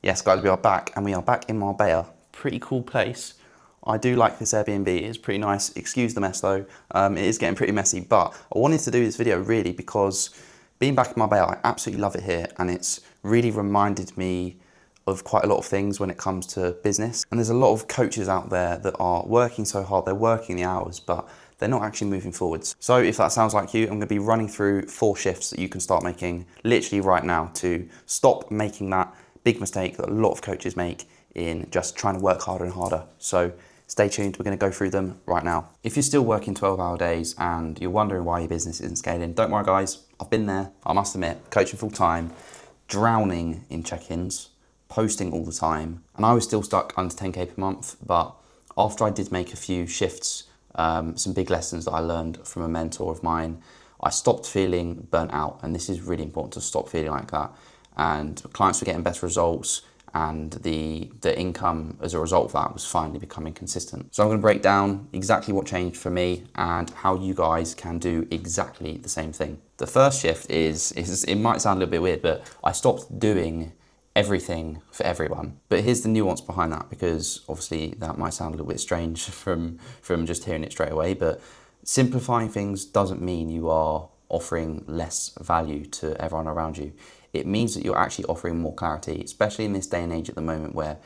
Yes, guys, we are back, and we are back in Marbella. Pretty cool place. I do like this Airbnb. It's pretty nice. Excuse the mess though. It is getting pretty messy, but I wanted to do this video really because being back in Marbella, I absolutely love it here, and it's really reminded me of quite a lot of things when it comes to business. And there's a lot of coaches out there that are working so hard, they're working the hours, but they're not actually moving forwards. So if that sounds like you, I'm gonna be running through 4 shifts that you can start making literally right now to stop making that big mistake that a lot of coaches make in just trying to work harder and harder. So stay tuned, we're gonna go through them right now. If you're still working 12-hour days and you're wondering why your business isn't scaling, don't worry guys, I've been there, I must admit, coaching full time, drowning in check-ins, posting all the time, and I was still stuck under 10K per month, but after I did make a few shifts, some big lessons that I learned from a mentor of mine, I stopped feeling burnt out, and this is really important to stop feeling like that. And clients were getting better results, and the income as a result of that was finally becoming consistent. So I'm going to break down exactly what changed for me and how you guys can do exactly the same thing. The first shift is it might sound a little bit weird, but I stopped doing everything for everyone. But here's the nuance behind that, because obviously that might sound a little bit strange from just hearing it straight away, but simplifying things doesn't mean you are offering less value to everyone around you. It means that you're actually offering more clarity, especially in this day and age at the moment where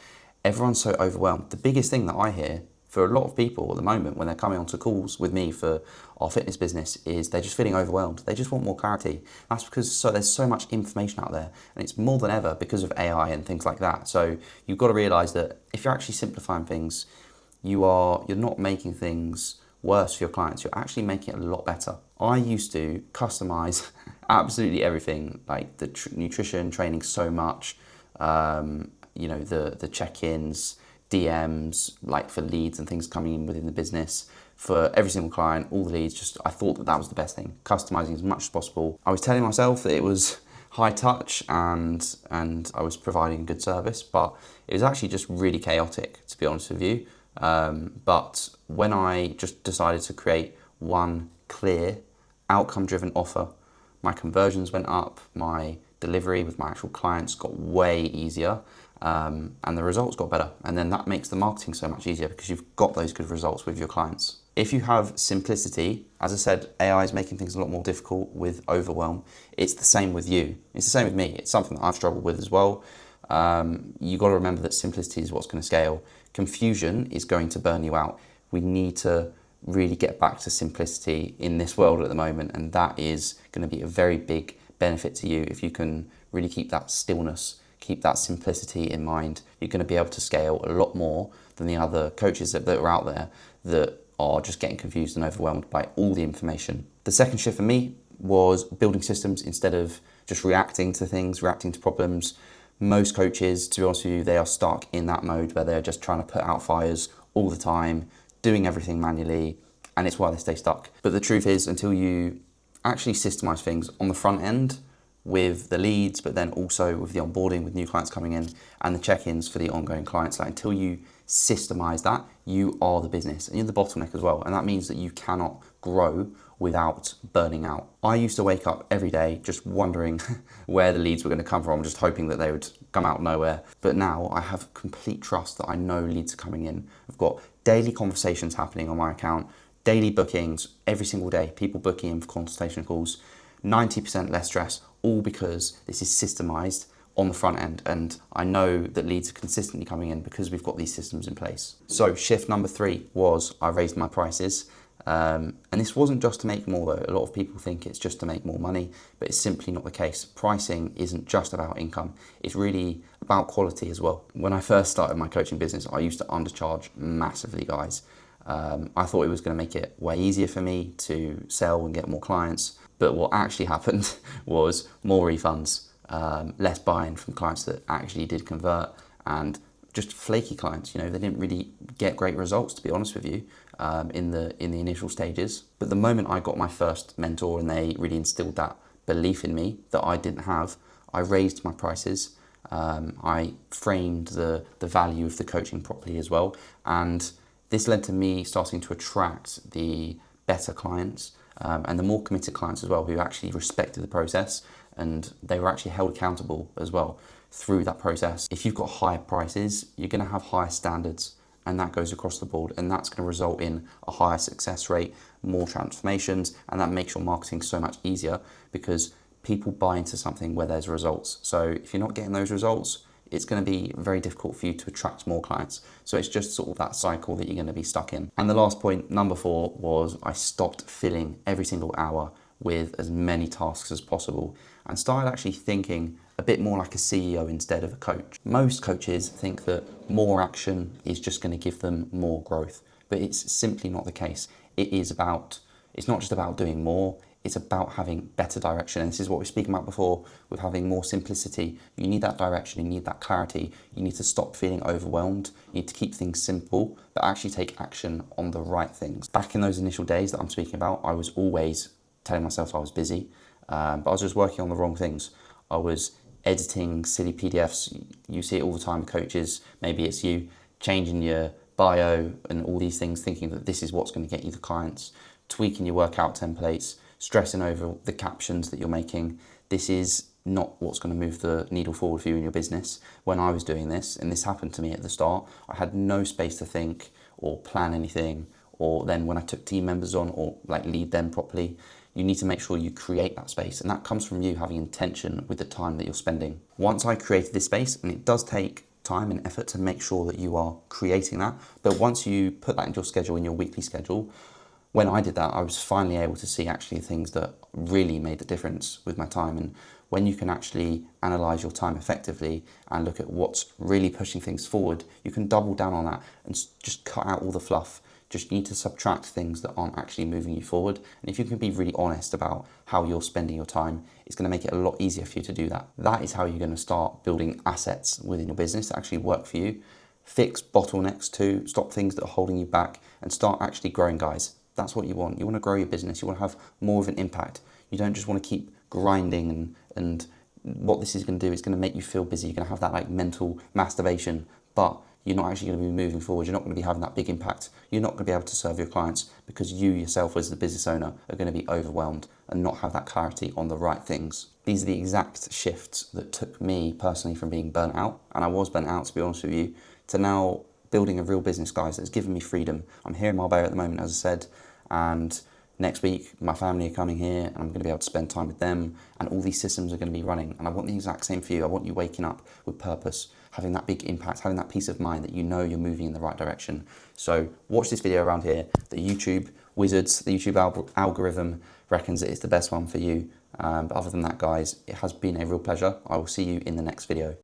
everyone's so overwhelmed. The biggest thing that I hear for a lot of people at the moment when they're coming onto calls with me for our fitness business is they're just feeling overwhelmed. They just want more clarity. That's because there's so much information out there, and it's more than ever because of AI and things like that. So you've got to realize that if you're actually simplifying things, you're not making things worse for your clients, you're actually making it a lot better. I used to customize absolutely everything, like the nutrition, training so much, the check-ins, DMs, like for leads and things coming in within the business, for every single client, all the leads, I thought that was the best thing, customizing as much as possible. I was telling myself that it was high touch and I was providing good service, but it was actually just really chaotic, to be honest with you. But when I just decided to create one clear, outcome-driven offer, my conversions went up, my delivery with my actual clients got way easier, and the results got better. And then that makes the marketing so much easier because you've got those good results with your clients. If you have simplicity, as I said, AI is making things a lot more difficult with overwhelm. It's the same with you. It's the same with me. It's something that I've struggled with as well. You've got to remember that simplicity is what's going to scale. Confusion is going to burn you out. We need to really get back to simplicity in this world at the moment, and that is going to be a very big benefit to you. If you can really keep that stillness, keep that simplicity in mind, you're going to be able to scale a lot more than the other coaches that are out there that are just getting confused and overwhelmed by all the information. The second shift for me was building systems instead of just reacting to things, reacting to problems. Most coaches, to be honest with you, they are stuck in that mode where they're just trying to put out fires all the time, doing everything manually, and it's why they stay stuck. But the truth is, until you actually systemize things on the front end with the leads, but then also with the onboarding with new clients coming in and the check-ins for the ongoing clients, like until you systemize that, you are the business and you're the bottleneck as well. And that means that you cannot grow without burning out. I used to wake up every day just wondering where the leads were going to come from, just hoping that they would come out of nowhere. But now I have complete trust that I know leads are coming in. I've got daily conversations happening on my account, daily bookings every single day, people booking in for consultation calls, 90% less stress, all because this is systemized on the front end. And I know that leads are consistently coming in because we've got these systems in place. So shift number 3 was I raised my prices. And this wasn't just to make more though. A lot of people think it's just to make more money, but it's simply not the case. Pricing isn't just about income. It's really about quality as well. When I first started my coaching business, I used to undercharge massively, guys. I thought it was going to make it way easier for me to sell and get more clients. But what actually happened was more refunds, less buy-in from clients that actually did convert, and just flaky clients. They didn't really get great results, to be honest with you, in the initial stages. But the moment I got my first mentor and they really instilled that belief in me that I didn't have, I raised my prices. I framed the value of the coaching properly as well, and this led to me starting to attract the better clients and the more committed clients as well, who actually respected the process and they were actually held accountable as well through that process. If you've got higher prices, you're going to have higher standards, and that goes across the board, and that's going to result in a higher success rate, more transformations, and that makes your marketing so much easier because people buy into something where there's results. So if you're not getting those results, it's going to be very difficult for you to attract more clients. So it's just sort of that cycle that you're going to be stuck in. And the last point, number 4, was I stopped filling every single hour with as many tasks as possible and started actually thinking a bit more like a CEO instead of a coach. Most coaches think that more action is just going to give them more growth, but it's simply not the case. It's not just about doing more, it's about having better direction. And this is what we were speaking about before with having more simplicity. You need that direction, you need that clarity, you need to stop feeling overwhelmed, you need to keep things simple, but actually take action on the right things. Back in those initial days that I'm speaking about, I was always telling myself I was busy, but I was just working on the wrong things. I was editing silly PDFs. You see it all the time, coaches, maybe it's you, changing your bio and all these things, thinking that this is what's going to get you the clients, tweaking your workout templates, stressing over the captions that you're making. This is not what's going to move the needle forward for you in your business. When I was doing this, and this happened to me at the start, I had no space to think or plan anything, or then when I took team members on or like lead them properly, you need to make sure you create that space, and that comes from you having intention with the time that you're spending. Once I created this space, and it does take time and effort to make sure that you are creating that, but once you put that into your schedule, in your weekly schedule, when I did that, I was finally able to see actually things that really made the difference with my time. And when you can actually analyze your time effectively and look at what's really pushing things forward, you can double down on that and just cut out all the fluff. Just need to subtract things that aren't actually moving you forward. And if you can be really honest about how you're spending your time, it's going to make it a lot easier for you to do that. That is how you're going to start building assets within your business that actually work for you. Fix bottlenecks too, stop things that are holding you back, and start actually growing, guys. That's what you want. You want to grow your business. You want to have more of an impact. You don't just want to keep grinding and what this is going to do is going to make you feel busy. You're going to have that like mental masturbation, but you're not actually going to be moving forward. You're not going to be having that big impact. You're not going to be able to serve your clients because you yourself as the business owner are going to be overwhelmed and not have that clarity on the right things. These are the exact shifts that took me personally from being burnt out, and I was burnt out to be honest with you, to now building a real business, guys, that's given me freedom. I'm here in Marbella at the moment, as I said, and next week my family are coming here and I'm going to be able to spend time with them, and all these systems are going to be running, and I want the exact same for you. I want you waking up with purpose, having that big impact, having that peace of mind that you know you're moving in the right direction. So watch this video around here. The YouTube wizards, the YouTube algorithm reckons that it's the best one for you. But other than that, guys, it has been a real pleasure. I will see you in the next video.